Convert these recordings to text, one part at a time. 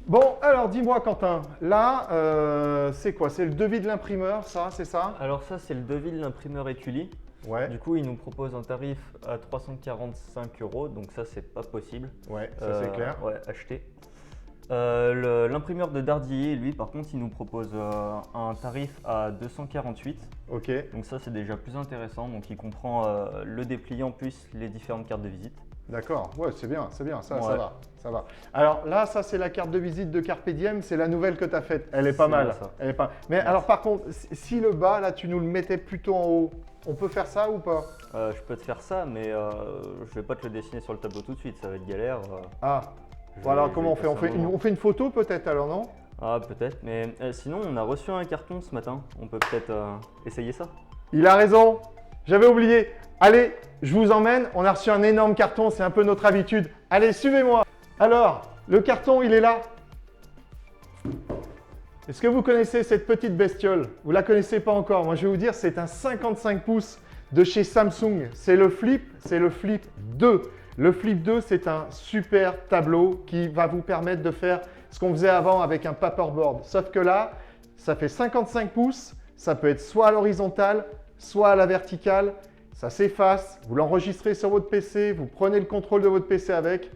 Bon, alors dis-moi Quentin, là, c'est quoi? C'est le devis de l'imprimeur, ça, c'est ça? Alors ça, c'est le devis de l'imprimeur Étuli. Ouais, Du coup, il nous propose un tarif à 345 euros, donc ça, c'est pas possible. ouais, ça c'est clair. Ouais, acheter. L'imprimeur de Dardilly, lui, par contre, il nous propose un tarif à 248. Ok, Donc ça, c'est déjà plus intéressant. Donc il comprend le dépliant plus les différentes cartes de visite. d'accord, ouais, c'est bien, ça Ouais. va, ça va. Alors là, ça c'est la carte de visite de Carpe Diem, c'est la nouvelle que tu as faite. Elle est pas C'est mal. bien ça. Elle est pas... Mais alors par contre, si le bas, là, tu nous le mettais plutôt en haut, on peut faire ça ou pas? Je peux te faire ça, mais je vais pas te le dessiner sur le tableau tout de suite, ça va être galère. Ah, Je bon alors vais comment on y fait? passer un moment. On fait une photo peut-être alors, non? Ah, peut-être, mais sinon, on a reçu un carton ce matin. On peut peut-être essayer ça. Il a raison, j'avais oublié. Allez, je vous emmène, on a reçu un énorme carton, c'est un peu notre habitude. Allez, suivez-moi. Alors, le carton, il est là. Est-ce que vous connaissez cette petite bestiole? Vous la connaissez pas encore? Moi, je vais vous dire, c'est un 55 pouces de chez Samsung. C'est le Flip 2. Le Flip 2, c'est un super tableau qui va vous permettre de faire ce qu'on faisait avant avec un paperboard. Sauf que là, ça fait 55 pouces, ça peut être soit à l'horizontale, soit à la verticale. Ça s'efface, vous l'enregistrez sur votre PC, vous prenez le contrôle de votre PC avec.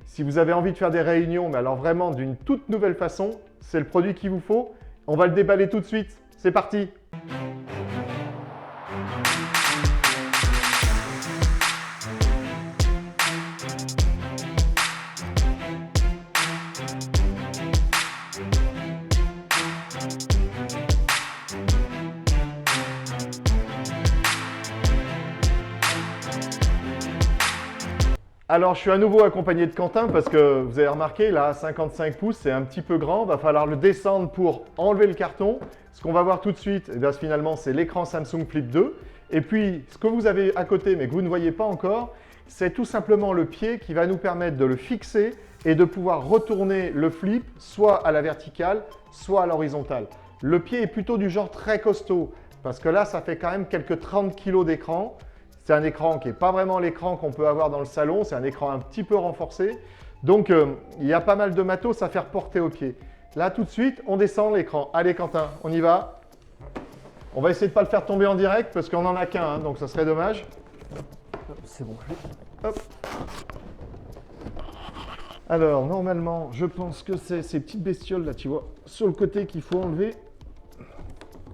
Si vous avez envie de faire des réunions, mais alors vraiment d'une toute nouvelle façon, c'est le produit qu'il vous faut. On va le déballer tout de suite. C'est parti! Alors, je suis à nouveau accompagné de Quentin parce que vous avez remarqué, là, 55 pouces, c'est un petit peu grand. Il va falloir le descendre pour enlever le carton. Ce qu'on va voir tout de suite, eh bien, finalement, c'est l'écran Samsung Flip 2. Et puis, ce que vous avez à côté, mais que vous ne voyez pas encore, c'est tout simplement le pied qui va nous permettre de le fixer et de pouvoir retourner le flip soit à la verticale, soit à l'horizontale. Le pied est plutôt du genre très costaud parce que là, ça fait quand même quelques 30 kg d'écran. C'est un écran qui n'est pas vraiment l'écran qu'on peut avoir dans le salon, c'est un écran un petit peu renforcé. Donc, il y a pas mal de matos à faire porter au pied. Là, tout de suite, on descend l'écran. Allez, Quentin, on y va. On va essayer de ne pas le faire tomber en direct parce qu'on n'en a qu'un, hein, donc ça serait dommage. C'est bon. Hop. Alors, normalement, je pense que c'est ces petites bestioles là, tu vois, sur le côté qu'il faut enlever.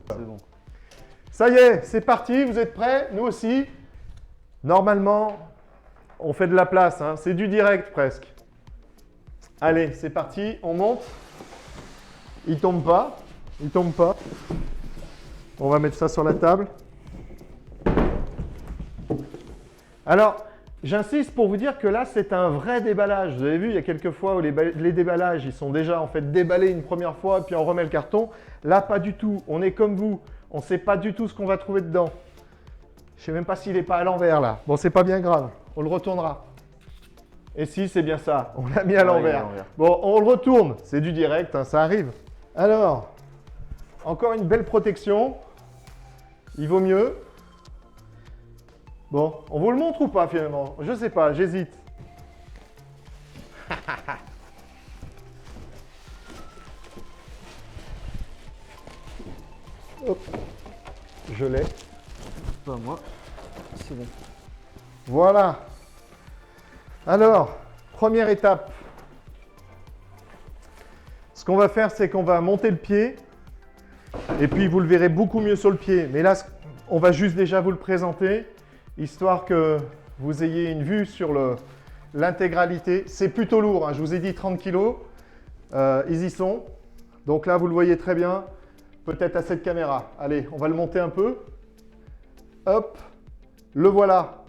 C'est bon. Ça y est, c'est parti, vous êtes prêts? Nous aussi. Normalement, on fait de la place, hein. C'est du direct presque. Allez, c'est parti, on monte. Il tombe pas, il tombe pas. On va mettre ça sur la table. Alors, j'insiste pour vous dire que là, c'est un vrai déballage. Vous avez vu, il y a quelques fois où les déballages, ils sont déjà en fait déballés une première fois, puis on remet le carton. Là, pas du tout. On est comme vous. On ne sait pas du tout ce qu'on va trouver dedans. Je ne sais même pas s'il n'est pas à l'envers là. Bon, c'est pas bien grave. On le retournera. Et si, c'est bien ça. On l'a mis à l'envers. Bon, on le retourne. C'est du direct, hein, ça arrive. Alors, encore une belle protection. Il vaut mieux. Bon, on vous le montre ou pas finalement? Je sais pas, j'hésite. Hop, je l'ai. Pas moi. C'est bon. Voilà. Alors, première étape. Ce qu'on va faire, c'est qu'on va monter le pied. Et puis, vous le verrez beaucoup mieux sur le pied. Mais là, on va juste déjà vous le présenter, histoire que vous ayez une vue sur l'intégralité. C'est plutôt lourd, hein. Je vous ai dit 30 kg. Ils y sont. Donc là, vous le voyez très bien. Peut-être à cette caméra. Allez, on va le monter un peu. Hop, le voilà.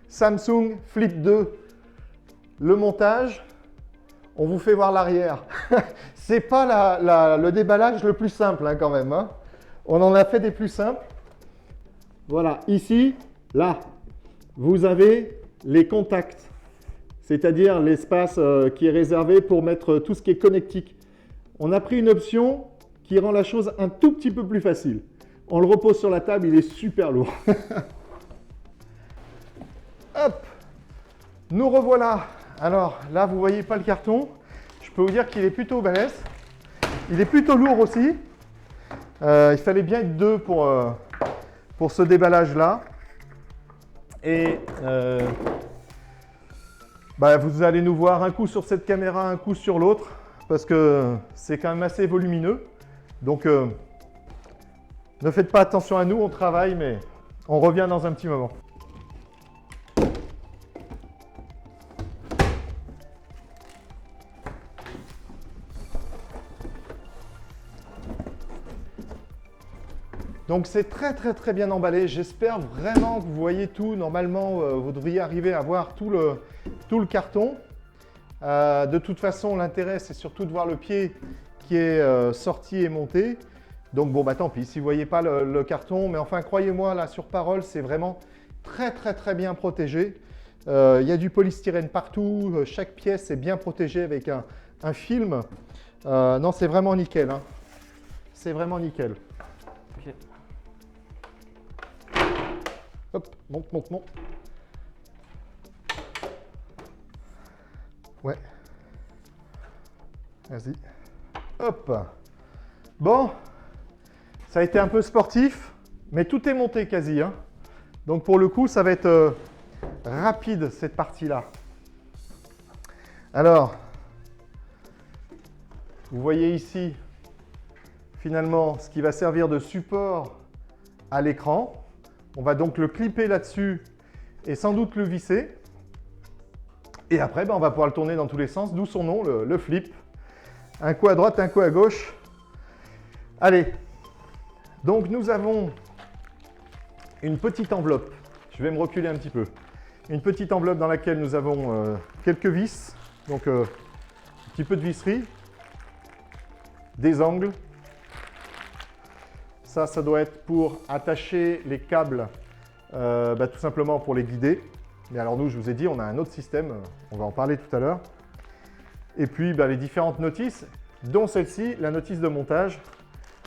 Samsung Flip 2. Le montage, on vous fait voir l'arrière. C'est pas le déballage le plus simple, hein, quand même, hein. On en a fait des plus simples. Voilà, ici, là, vous avez les contacts, c'est-à-dire l'espace qui est réservé pour mettre tout ce qui est connectique. On a pris une option qui rend la chose un tout petit peu plus facile. On le repose sur la table, il est super lourd. Hop, nous revoilà. Alors là, vous ne voyez pas le carton. Je peux vous dire qu'il est plutôt balèze. Il est plutôt lourd aussi. Il fallait bien être deux pour ce déballage-là. Et vous allez nous voir un coup sur cette caméra, un coup sur l'autre, parce que c'est quand même assez volumineux. Donc, ne faites pas attention à nous, on travaille, mais on revient dans un petit moment. Donc c'est très bien emballé. J'espère vraiment que vous voyez tout. Normalement, vous devriez arriver à voir tout le carton. De toute façon, l'intérêt, c'est surtout de voir le pied qui est sorti et monté. Donc bon, tant pis si vous ne voyez pas le carton. Mais enfin, croyez-moi, là, sur parole, c'est vraiment très bien protégé. Il y a du polystyrène partout. Chaque pièce est bien protégée avec un film. Non, c'est vraiment nickel. Hein. C'est vraiment nickel. Okay. Hop, monte. Ouais. Vas-y. Hop. Bon. Ça a été un peu sportif, mais tout est monté quasi. Hein. Donc pour le coup, ça va être rapide cette partie-là. Alors, vous voyez ici, finalement, ce qui va servir de support à l'écran. On va donc le clipper là-dessus et sans doute le visser. Et après, on va pouvoir le tourner dans tous les sens, d'où son nom, le flip. Un coup à droite, un coup à gauche. Allez, donc nous avons une petite enveloppe. Je vais me reculer un petit peu. Une petite enveloppe dans laquelle nous avons quelques vis, donc un petit peu de visserie, des angles. Ça doit être pour attacher les câbles, tout simplement pour les guider. Mais alors nous, je vous ai dit, on a un autre système, on va en parler tout à l'heure. Et puis les différentes notices, dont celle-ci, la notice de montage.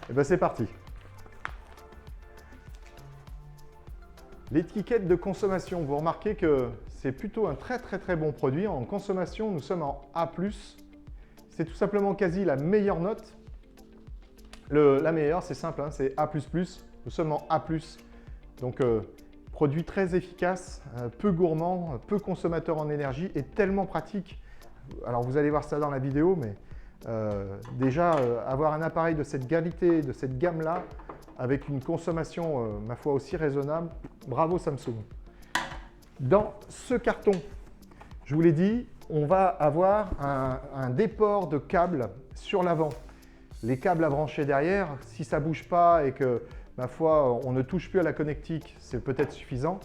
Et c'est parti. L'étiquette de consommation, vous remarquez que c'est plutôt un très bon produit. En consommation, nous sommes en A+. C'est tout simplement quasi la meilleure note. La meilleure, c'est simple, hein, c'est A++. Nous sommes en A+. Donc, produit très efficace, peu gourmand, peu consommateur en énergie et tellement pratique. Alors, vous allez voir ça dans la vidéo, mais déjà, avoir un appareil de cette qualité, de cette gamme-là, avec une consommation, ma foi, aussi raisonnable, bravo Samsung. Dans ce carton, je vous l'ai dit, on va avoir un déport de câbles sur l'avant. Les câbles à brancher derrière, si ça ne bouge pas et que, ma foi, on ne touche plus à la connectique, c'est peut-être suffisant.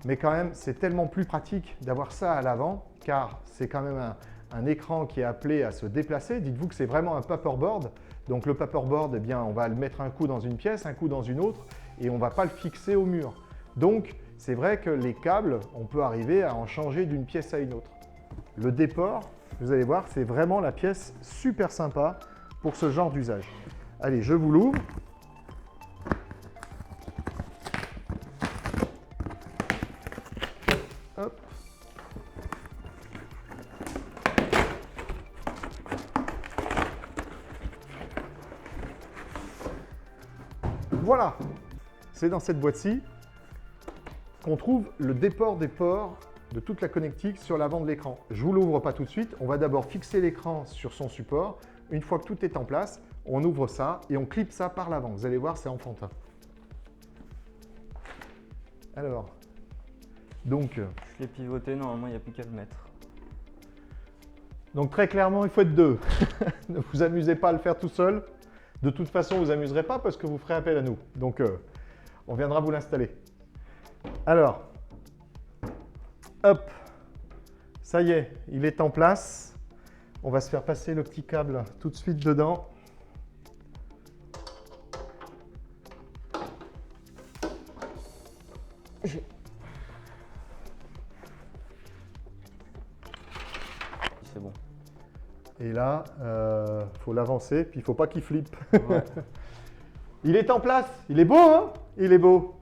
Mais quand même, c'est tellement plus pratique d'avoir ça à l'avant, car c'est quand même un écran qui est appelé à se déplacer. Dites-vous que c'est vraiment un paperboard. Donc le paperboard, on va le mettre un coup dans une pièce, un coup dans une autre, et on ne va pas le fixer au mur. Donc, c'est vrai que les câbles, on peut arriver à en changer d'une pièce à une autre. Le déport, vous allez voir, c'est vraiment la pièce super sympa pour ce genre d'usage. Allez, je vous l'ouvre. Hop. Voilà, c'est dans cette boîte-ci qu'on trouve le déport des ports de toute la connectique sur l'avant de l'écran. Je ne vous l'ouvre pas tout de suite, on va d'abord fixer l'écran sur son support. Une fois que tout est en place, on ouvre ça et on clippe ça par l'avant. Vous allez voir, c'est enfantin. Alors, donc... Je l'ai pivoté, normalement il n'y a plus qu'à le mettre. Donc très clairement, il faut être deux. Ne vous amusez pas à le faire tout seul. De toute façon, vous ne vous amuserez pas parce que vous ferez appel à nous. Donc, on viendra vous l'installer. Alors, hop, ça y est, il est en place. On va se faire passer le petit câble tout de suite dedans. C'est bon. Et là, faut l'avancer, puis il ne faut pas qu'il flippe. Ouais. Il est en place, il est beau, hein? Il est beau.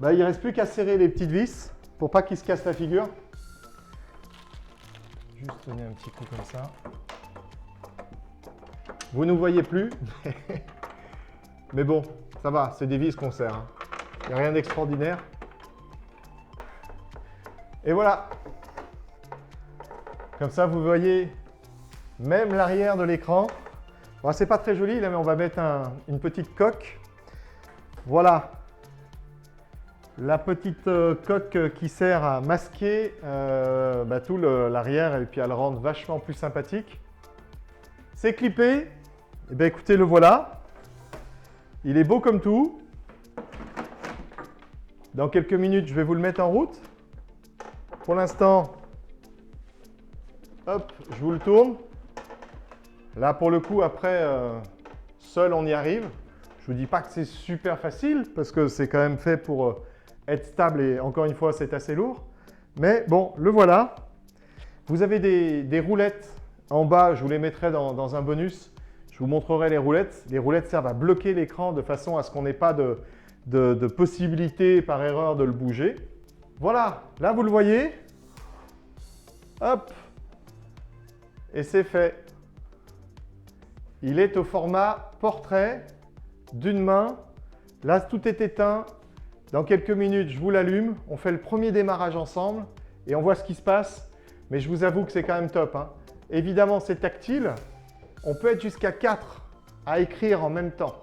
Il ne reste plus qu'à serrer les petites vis pour pas qu'il se casse la figure. Juste donner un petit coup comme ça. Vous ne nous voyez plus. Mais bon, ça va, c'est des vis qu'on sert. Hein. Il n'y a rien d'extraordinaire. Et voilà. Comme ça, vous voyez même l'arrière de l'écran. Bon, c'est pas très joli là, mais on va mettre une petite coque. Voilà. La petite coque qui sert à masquer tout l'arrière et puis à le rendre vachement plus sympathique. C'est clippé. Et bien écoutez, le voilà. Il est beau comme tout. Dans quelques minutes, je vais vous le mettre en route. Pour l'instant, hop, je vous le tourne. Là, pour le coup, après, seul, on y arrive. Je ne vous dis pas que c'est super facile, parce que c'est quand même fait pour être stable et encore une fois, c'est assez lourd. Mais bon, le voilà. Vous avez des roulettes en bas, je vous les mettrai dans un bonus. Je vous montrerai les roulettes. Les roulettes servent à bloquer l'écran de façon à ce qu'on n'ait pas de possibilité par erreur de le bouger. Voilà, là vous le voyez. Hop. Et c'est fait. Il est au format portrait d'une main. Là, tout est éteint. Dans quelques minutes, je vous l'allume. On fait le premier démarrage ensemble et on voit ce qui se passe. Mais je vous avoue que c'est quand même top. Hein. Évidemment, c'est tactile. On peut être jusqu'à 4 à écrire en même temps.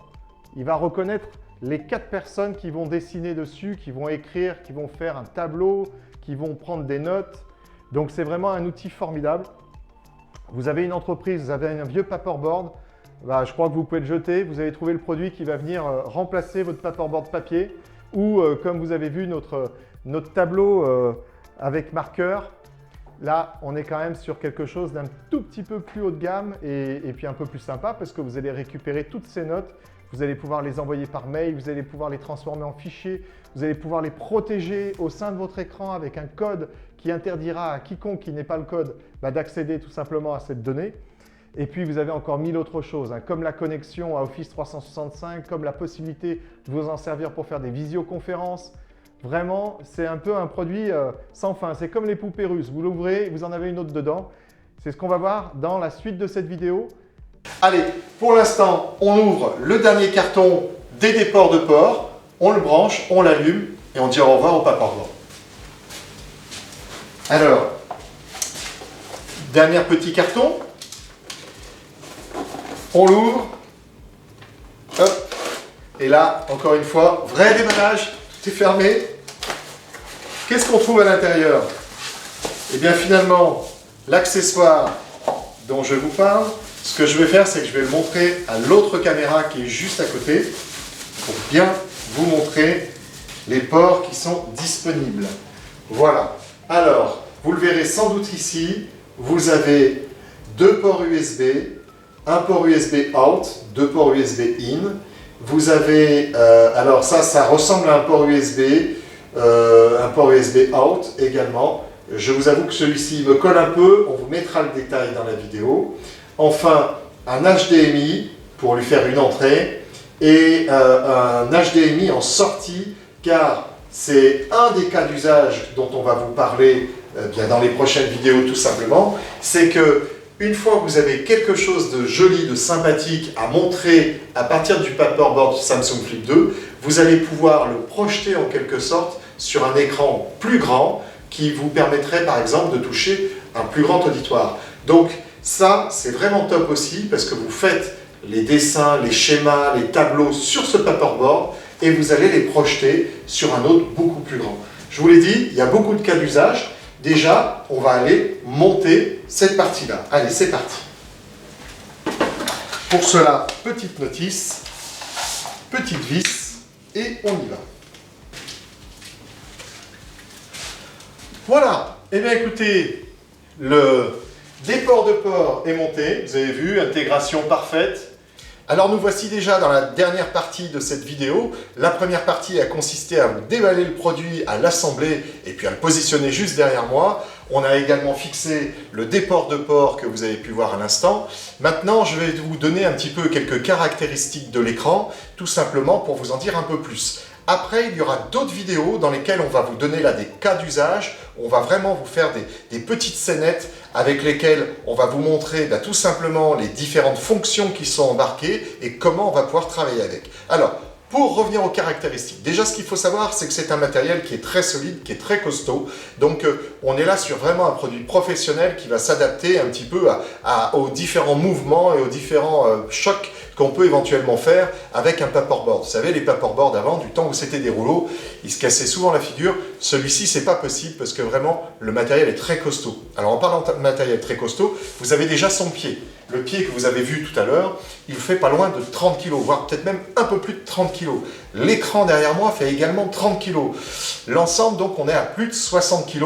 Il va reconnaître les 4 personnes qui vont dessiner dessus, qui vont écrire, qui vont faire un tableau, qui vont prendre des notes. Donc, c'est vraiment un outil formidable. Vous avez une entreprise, vous avez un vieux paperboard. Je crois que vous pouvez le jeter. Vous avez trouvé le produit qui va venir remplacer votre paperboard papier ou, comme vous avez vu, notre tableau avec marqueur. Là, on est quand même sur quelque chose d'un tout petit peu plus haut de gamme et puis un peu plus sympa parce que vous allez récupérer toutes ces notes. Vous allez pouvoir les envoyer par mail, vous allez pouvoir les transformer en fichiers, vous allez pouvoir les protéger au sein de votre écran avec un code qui interdira à quiconque qui n'ait pas le code d'accéder tout simplement à cette donnée. Et puis, vous avez encore 1000 autres choses, hein, comme la connexion à Office 365, comme la possibilité de vous en servir pour faire des visioconférences. Vraiment, c'est un peu un produit sans fin. C'est comme les poupées russes. Vous l'ouvrez, vous en avez une autre dedans. C'est ce qu'on va voir dans la suite de cette vidéo. Allez, pour l'instant, on ouvre le dernier carton des déports de port. On le branche, on l'allume et on dit au revoir au paperboard. Alors, dernier petit carton. On l'ouvre. Hop. Et là, encore une fois, vrai déballage. Tout est fermé. Qu'est-ce qu'on trouve à l'intérieur? Eh bien, finalement, l'accessoire dont je vous parle, ce que je vais faire, c'est que je vais le montrer à l'autre caméra qui est juste à côté pour bien vous montrer les ports qui sont disponibles. Voilà. Alors, vous le verrez sans doute ici, vous avez 2 ports USB, un port USB out, 2 ports USB in. Vous avez, alors ça ressemble à un port USB out également. Je vous avoue que celui-ci me colle un peu, on vous mettra le détail dans la vidéo. Enfin, un HDMI pour lui faire une entrée et un HDMI en sortie, car c'est un des cas d'usage dont on va vous parler bien dans les prochaines vidéos tout simplement. C'est que une fois que vous avez quelque chose de joli, de sympathique à montrer à partir du paperboard Samsung Flip 2, vous allez pouvoir le projeter en quelque sorte sur un écran plus grand qui vous permettrait par exemple de toucher un plus grand auditoire. Donc ça, c'est vraiment top aussi parce que vous faites les dessins, les schémas, les tableaux sur ce paperboard et vous allez les projeter sur un autre beaucoup plus grand. Je vous l'ai dit, il y a beaucoup de cas d'usage. Déjà, on va aller monter cette partie-là. Allez, c'est parti. Pour cela, petite notice, petite vis, et on y va. Voilà. Eh bien, écoutez, le déport de port est monté. Vous avez vu, intégration parfaite. Alors nous voici déjà dans la dernière partie de cette vidéo. La première partie a consisté à vous déballer le produit, à l'assembler et puis à le positionner juste derrière moi. On a également fixé le déport de port que vous avez pu voir à l'instant. Maintenant, je vais vous donner un petit peu quelques caractéristiques de l'écran, tout simplement pour vous en dire un peu plus. Après, il y aura d'autres vidéos dans lesquelles on va vous donner là des cas d'usage. On va vraiment vous faire des petites scénettes avec lesquels on va vous montrer tout simplement les différentes fonctions qui sont embarquées et comment on va pouvoir travailler avec. Alors, pour revenir aux caractéristiques, déjà ce qu'il faut savoir, c'est que c'est un matériel qui est très solide, qui est très costaud. Donc on est là sur vraiment un produit professionnel qui va s'adapter un petit peu aux différents mouvements et aux différents chocs qu'on peut éventuellement faire avec un paperboard. Vous savez, les paperboards avant, du temps où c'était des rouleaux, ils se cassaient souvent la figure. Celui-ci, c'est pas possible parce que vraiment, le matériel est très costaud. Alors en parlant de matériel très costaud, vous avez déjà son pied. Le pied que vous avez vu tout à l'heure, il fait pas loin de 30 kg, voire peut-être même un peu plus de 30 kg. L'écran derrière moi fait également 30 kg. L'ensemble, donc, on est à plus de 60 kg.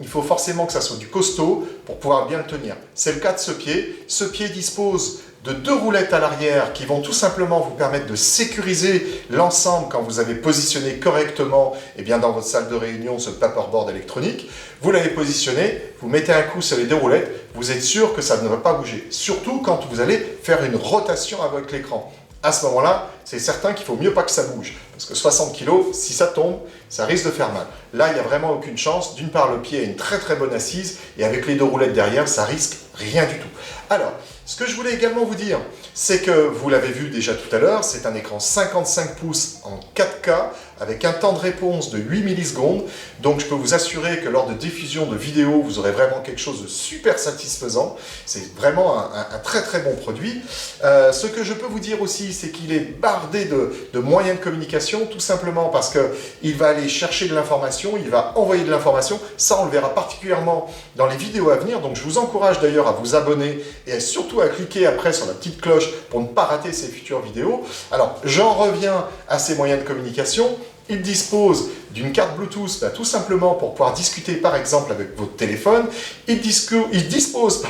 Il faut forcément que ça soit du costaud pour pouvoir bien le tenir. C'est le cas de ce pied. Ce pied dispose de 2 roulettes à l'arrière qui vont tout simplement vous permettre de sécuriser l'ensemble quand vous avez positionné correctement dans votre salle de réunion ce paperboard électronique. Vous l'avez positionné, vous mettez un coup sur les 2 roulettes, vous êtes sûr que ça ne va pas bouger. Surtout quand vous allez faire une rotation avec l'écran. À ce moment-là, c'est certain qu'il faut mieux pas que ça bouge. Parce que 60 kg, si ça tombe, ça risque de faire mal. Là, il n'y a vraiment aucune chance. D'une part, le pied a une très très bonne assise et avec les 2 roulettes derrière, ça risque rien du tout. Alors, ce que je voulais également vous dire, c'est que vous l'avez vu déjà tout à l'heure, c'est un écran 55 pouces en 4K avec un temps de réponse de 8 millisecondes. Donc je peux vous assurer que lors de diffusion de vidéos, vous aurez vraiment quelque chose de super satisfaisant. C'est vraiment un très très bon produit. Ce que je peux vous dire aussi, c'est qu'il est bardé de moyens de communication, tout simplement parce qu'il va aller chercher de l'information, il va envoyer de l'information. Ça, on le verra particulièrement dans les vidéos à venir. Donc je vous encourage d'ailleurs à vous abonner et surtout à cliquer après sur la petite cloche pour ne pas rater ces futures vidéos. Alors, j'en reviens à ces moyens de communication. Il dispose d'une carte Bluetooth, tout simplement pour pouvoir discuter par exemple avec votre téléphone. Il dispose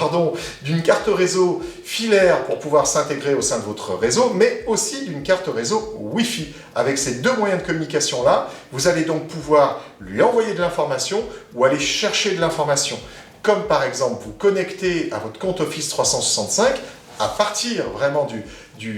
d'une carte réseau filaire pour pouvoir s'intégrer au sein de votre réseau, mais aussi d'une carte réseau Wi-Fi. Avec ces 2 moyens de communication-là, vous allez donc pouvoir lui envoyer de l'information ou aller chercher de l'information. Comme par exemple vous connecter à votre compte Office 365 à partir vraiment du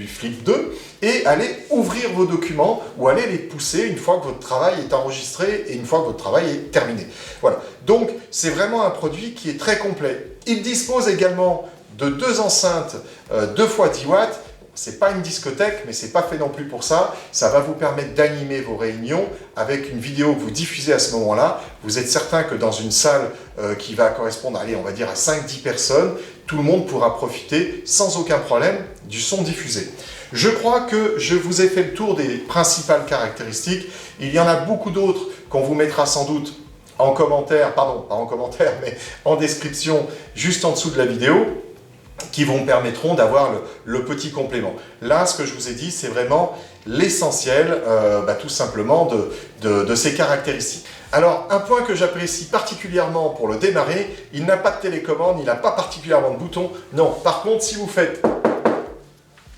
Flip 2 et aller ouvrir vos documents ou aller les pousser une fois que votre travail est enregistré et une fois que votre travail est terminé. Voilà, donc c'est vraiment un produit qui est très complet. Il dispose également de 2 enceintes 2 x 10 watts. C'est pas une discothèque, mais c'est pas fait non plus pour ça. Ça va vous permettre d'animer vos réunions avec une vidéo que vous diffusez à ce moment-là. Vous êtes certain que dans une salle qui va correspondre, allez, on va dire à 5-10 personnes, tout le monde pourra profiter sans aucun problème du son diffusé. Je crois que je vous ai fait le tour des principales caractéristiques. Il y en a beaucoup d'autres qu'on vous mettra sans doute en commentaire, pardon, pas en commentaire, mais en description juste en dessous de la vidéo, qui vous permettront d'avoir le petit complément. Là, ce que je vous ai dit, c'est vraiment l'essentiel, tout simplement, de ces caractéristiques. Alors, un point que j'apprécie particulièrement pour le démarrer, il n'a pas de télécommande, il n'a pas particulièrement de bouton. Non, par contre, si vous faites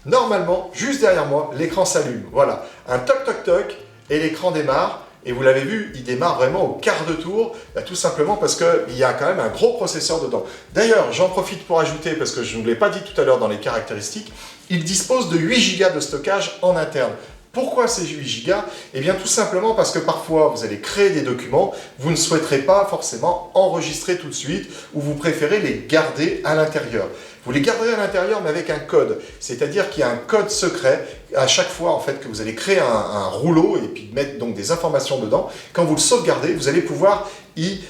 normalement, juste derrière moi, l'écran s'allume. Voilà, un toc toc toc et l'écran démarre. Et vous l'avez vu, il démarre vraiment au quart de tour, tout simplement parce qu'il y a quand même un gros processeur dedans. D'ailleurs, j'en profite pour ajouter, parce que je ne l'ai pas dit tout à l'heure dans les caractéristiques, il dispose de 8 Go de stockage en interne. Pourquoi ces 8 Go? Eh bien tout simplement parce que parfois vous allez créer des documents, vous ne souhaiterez pas forcément enregistrer tout de suite ou vous préférez les garder à l'intérieur. Vous les garderez à l'intérieur mais avec un code, c'est-à-dire qu'il y a un code secret à chaque fois en fait que vous allez créer un rouleau et puis mettre donc des informations dedans. Quand vous le sauvegardez, vous allez pouvoir y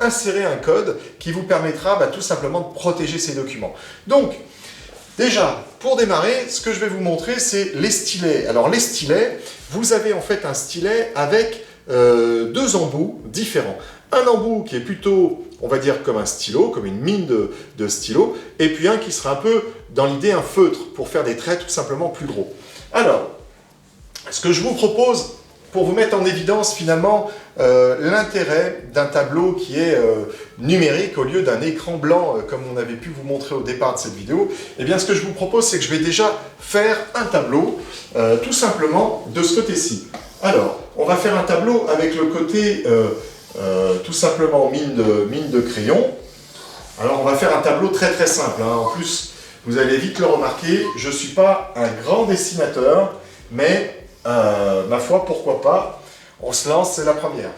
insérer un code qui vous permettra tout simplement de protéger ces documents. Donc, déjà, pour démarrer, ce que je vais vous montrer, c'est les stylets. Alors les stylets, vous avez en fait un stylet avec 2 embouts différents. Un embout qui est plutôt, on va dire, comme un stylo, comme une mine de stylo, et puis un qui sera un peu, dans l'idée, un feutre, pour faire des traits tout simplement plus gros. Alors, ce que je vous propose, pour vous mettre en évidence finalement l'intérêt d'un tableau qui est numérique au lieu d'un écran blanc comme on avait pu vous montrer au départ de cette vidéo, eh bien ce que je vous propose c'est que je vais déjà faire un tableau tout simplement de ce côté-ci. Alors, on va faire un tableau avec le côté tout simplement mine de crayon. Alors on va faire un tableau très très simple, hein. En plus, vous allez vite le remarquer, je ne suis pas un grand dessinateur, mais ma foi, pourquoi pas, on se lance, c'est la première.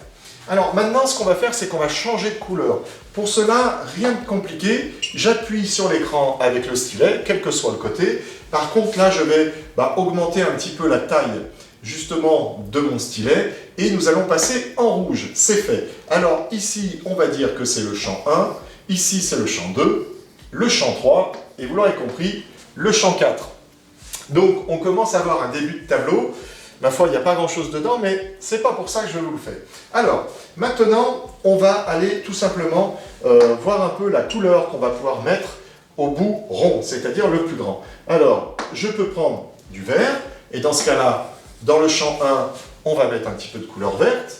Alors maintenant, ce qu'on va faire, c'est qu'on va changer de couleur. Pour cela, rien de compliqué. J'appuie sur l'écran avec le stylet, quel que soit le côté. Par contre, là, je vais augmenter un petit peu la taille, justement, de mon stylet. Et nous allons passer en rouge. C'est fait. Alors ici, on va dire que c'est le champ 1. Ici, c'est le champ 2. Le champ 3. Et vous l'aurez compris, le champ 4. Donc, on commence à avoir un début de tableau. Ma foi, il n'y a pas grand-chose dedans, mais c'est pas pour ça que je vous le fais. Alors, maintenant, on va aller tout simplement voir un peu la couleur qu'on va pouvoir mettre au bout rond, c'est-à-dire le plus grand. Alors, je peux prendre du vert, et dans ce cas-là, dans le champ 1, on va mettre un petit peu de couleur verte.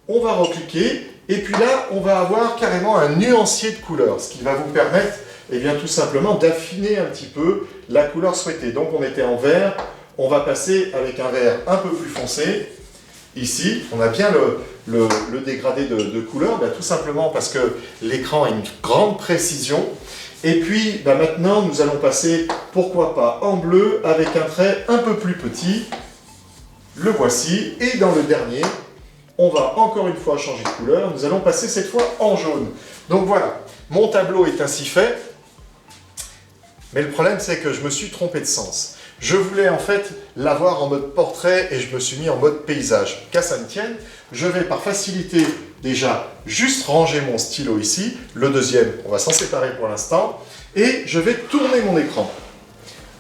On va recliquer, et puis là, on va avoir carrément un nuancier de couleur, ce qui va vous permettre, eh bien, tout simplement d'affiner un petit peu la couleur souhaitée. Donc, on était en vert. On va passer avec un vert un peu plus foncé. Ici, on a bien le dégradé de couleur, tout simplement parce que l'écran a une grande précision. Et puis, maintenant, nous allons passer, pourquoi pas, en bleu avec un trait un peu plus petit. Le voici. Et dans le dernier, on va encore une fois changer de couleur. Nous allons passer cette fois en jaune. Donc voilà, mon tableau est ainsi fait. Mais le problème, c'est que je me suis trompé de sens. Je voulais en fait l'avoir en mode portrait et je me suis mis en mode paysage. Qu'à ça ne tienne, je vais par facilité déjà juste ranger mon stylo ici. Le deuxième, on va s'en séparer pour l'instant. Et je vais tourner mon écran.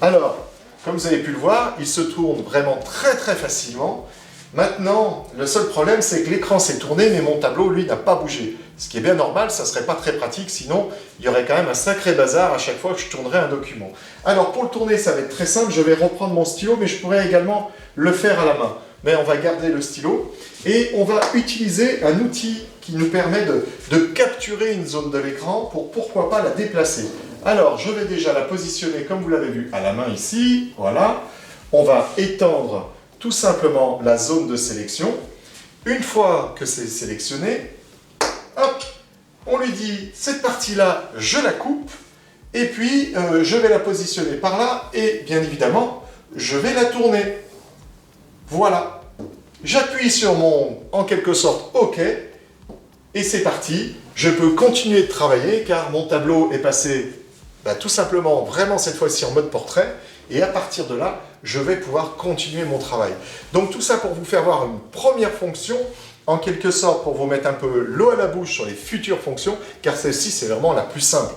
Alors, comme vous avez pu le voir, il se tourne vraiment très très facilement. Maintenant, le seul problème, c'est que l'écran s'est tourné, mais mon tableau, lui, n'a pas bougé. Ce qui est bien normal, ça ne serait pas très pratique, sinon il y aurait quand même un sacré bazar à chaque fois que je tournerais un document. Alors pour le tourner, ça va être très simple, je vais reprendre mon stylo, mais je pourrais également le faire à la main. Mais on va garder le stylo et on va utiliser un outil qui nous permet de capturer une zone de l'écran pour pourquoi pas la déplacer. Alors je vais déjà la positionner comme vous l'avez vu à la main ici, voilà. On va étendre tout simplement la zone de sélection. Une fois que c'est sélectionné, hop, on lui dit, cette partie-là, je la coupe, et puis je vais la positionner par là, et bien évidemment, je vais la tourner. Voilà. J'appuie sur mon, en quelque sorte, OK, et c'est parti. Je peux continuer de travailler, car mon tableau est passé, tout simplement, vraiment cette fois-ci en mode portrait, et à partir de là, je vais pouvoir continuer mon travail. Donc tout ça pour vous faire voir une première fonction, en quelque sorte pour vous mettre un peu l'eau à la bouche sur les futures fonctions, car celle-ci c'est vraiment la plus simple.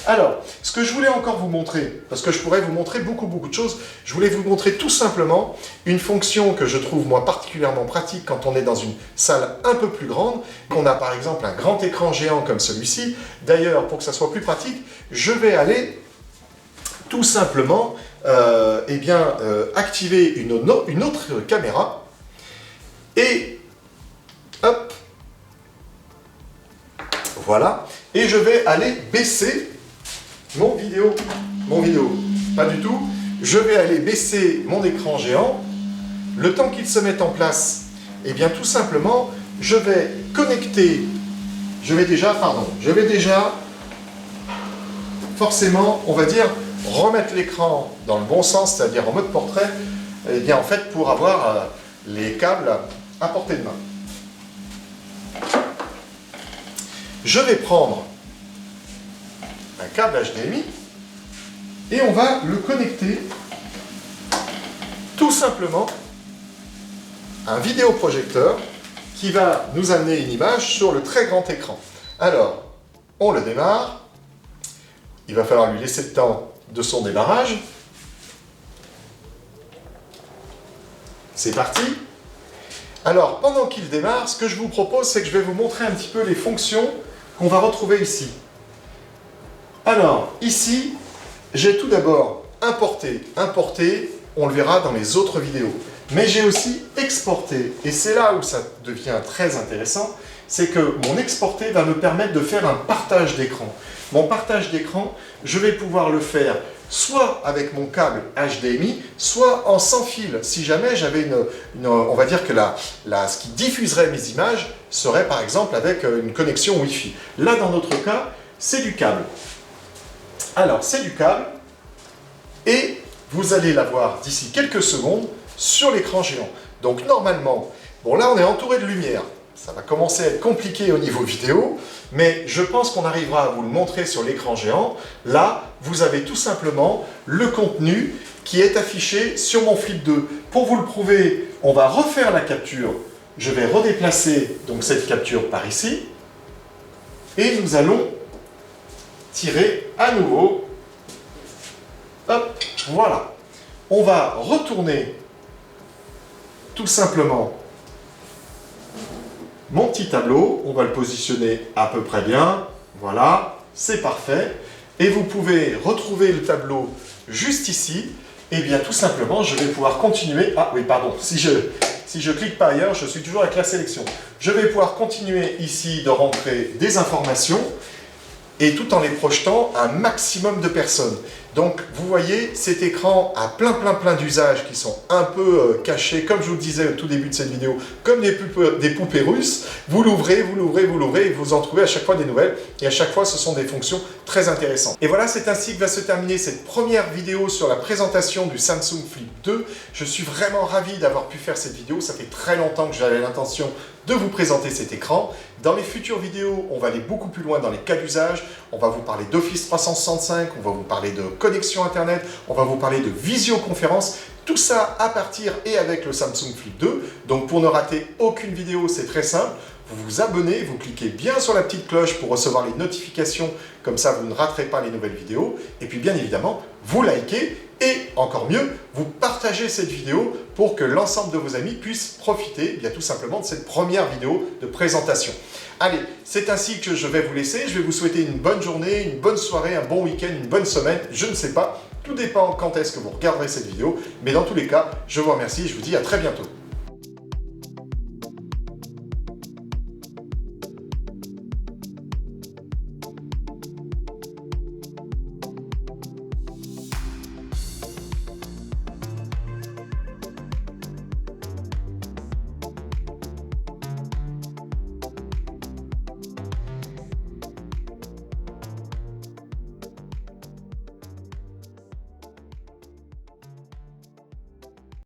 Alors, ce que je voulais encore vous montrer, parce que je pourrais vous montrer beaucoup de choses, je voulais vous montrer tout simplement une fonction que je trouve moi particulièrement pratique quand on est dans une salle un peu plus grande, qu'on a par exemple un grand écran géant comme celui-ci. D'ailleurs, pour que ça soit plus pratique, je vais aller tout simplement activer une autre caméra et hop, voilà, et je vais aller baisser mon vidéo, pas du tout, je vais aller baisser mon écran géant, le temps qu'il se mette en place, et bien tout simplement, je vais connecter, je vais déjà forcément, on va dire, remettre l'écran dans le bon sens, c'est-à-dire en mode portrait, et bien en fait pour avoir les câbles à portée de main. Je vais prendre un câble HDMI et on va le connecter tout simplement à un vidéoprojecteur qui va nous amener une image sur le très grand écran. Alors, on le démarre. Il va falloir lui laisser le temps de son démarrage. C'est parti. Alors, pendant qu'il démarre, ce que je vous propose, c'est que je vais vous montrer un petit peu les fonctions qu'on va retrouver ici. Alors, ici, j'ai tout d'abord importé, on le verra dans les autres vidéos. Mais j'ai aussi exporté, et c'est là où ça devient très intéressant, c'est que mon exporté va me permettre de faire un partage d'écran. Mon partage d'écran, je vais pouvoir le faire soit avec mon câble HDMI, soit en sans fil. Si jamais j'avais on va dire que ce qui diffuserait mes images serait par exemple avec une connexion Wi-Fi. Là, dans notre cas, c'est du câble. Alors, c'est du câble, et vous allez l'avoir d'ici quelques secondes sur l'écran géant. Donc normalement, bon là on est entouré de lumière. ça va commencer à être compliqué au niveau vidéo, mais je pense qu'on arrivera à vous le montrer sur l'écran géant. Là, vous avez tout simplement le contenu qui est affiché sur mon Flip 2. Pour vous le prouver, on va refaire la capture. Je vais redéplacer donc cette capture par ici. Et nous allons tirer à nouveau. Hop, voilà. On va retourner tout simplement mon petit tableau. On va le positionner à peu près bien. Voilà, c'est parfait. Et vous pouvez retrouver le tableau juste ici. Et bien tout simplement, je vais pouvoir continuer. Ah oui, pardon, si je clique pas ailleurs, je suis toujours avec la sélection. Je vais pouvoir continuer ici de rentrer des informations et tout en les projetant à un maximum de personnes. Donc, vous voyez, cet écran a plein d'usages qui sont un peu cachés, comme je vous le disais au tout début de cette vidéo, comme des poupées russes. Vous l'ouvrez, et vous en trouvez à chaque fois des nouvelles. Et à chaque fois, ce sont des fonctions très intéressantes. Et voilà, c'est ainsi que va se terminer cette première vidéo sur la présentation du Samsung Flip 2. Je suis vraiment ravi d'avoir pu faire cette vidéo. Ça fait très longtemps que j'avais l'intention de vous présenter cet écran. Dans les futures vidéos, on va aller beaucoup plus loin dans les cas d'usage. On va vous parler d'Office 365, on va vous parler de connexion Internet, on va vous parler de visioconférence. Tout ça à partir et avec le Samsung Flip 2. Donc pour ne rater aucune vidéo, c'est très simple. Vous vous abonnez, vous cliquez bien sur la petite cloche pour recevoir les notifications. Comme ça, vous ne raterez pas les nouvelles vidéos. Et puis bien évidemment, vous likez. Et encore mieux, vous partagez cette vidéo pour que l'ensemble de vos amis puissent profiter bien tout simplement de cette première vidéo de présentation. Allez, c'est ainsi que je vais vous laisser. Je vais vous souhaiter une bonne journée, une bonne soirée, un bon week-end, une bonne semaine. Je ne sais pas, tout dépend quand est-ce que vous regarderez cette vidéo. Mais dans tous les cas, je vous remercie et je vous dis à très bientôt.